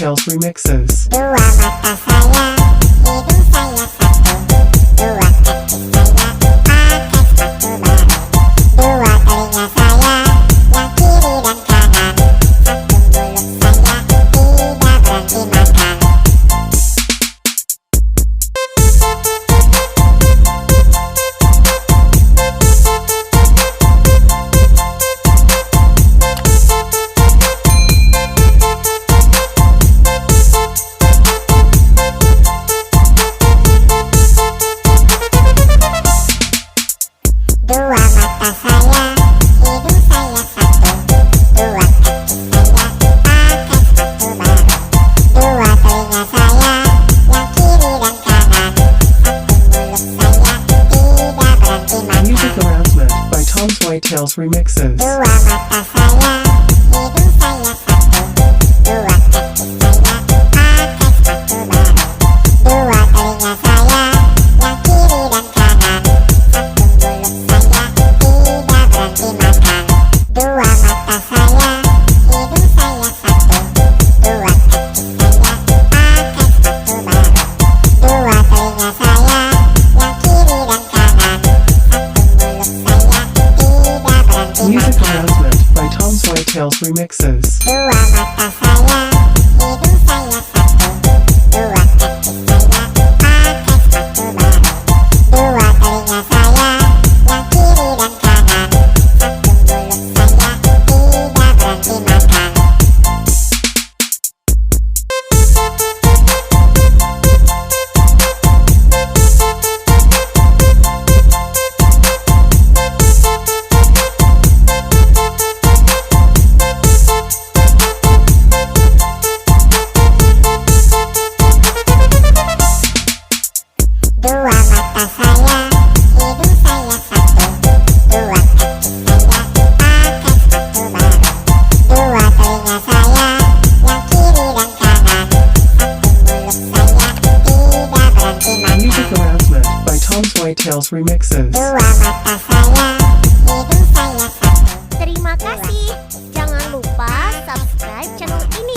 Tales Remixes. Dua mata saya, hidung saya satu, dua kaki saya pakai sepatu baru, dua telinga saya yang kiri dan kanan, satu mulut saya tidak berhenti makan. Dua mata saya, hidung saya satu, dua kaki saya pakai sepatu baru, dua telinga saya yang kiri dan kanan, satu mulut saya tidak berhenti Music makan. Announcement by Tom's White Tales Remixes. Dua mata saya, hidung saya satu, dua kaki saya pakai sepatu baru, dua telinga saya yang kiri dan kanan, satu mulut saya tidak berhenti makan. Dua mata saya, hidung saya satu, dua kaki saya pakai sepatu baru, dua telinga saya yang kiri dan kanan, satu mulut saya tidak berhenti Music makan. Announcement by Tom's White Tales Remixes. Dua mata saya, hidung saya satu, dua kaki saya pakai sepatu baru, dua telinga saya yang kiri dan kanan, satu mulut saya tidak berhenti makan. Dua mata saya, hidung saya satu, dua kaki saya pakai sepatu baru, dua telinga saya yang kiri dan kanan, satu mulut saya tidak berhenti Music makan. Announcement by Tom's White Tales Remixes. Dua mata saya, hidung saya satu. Terima kasih. Jangan lupa subscribe channel ini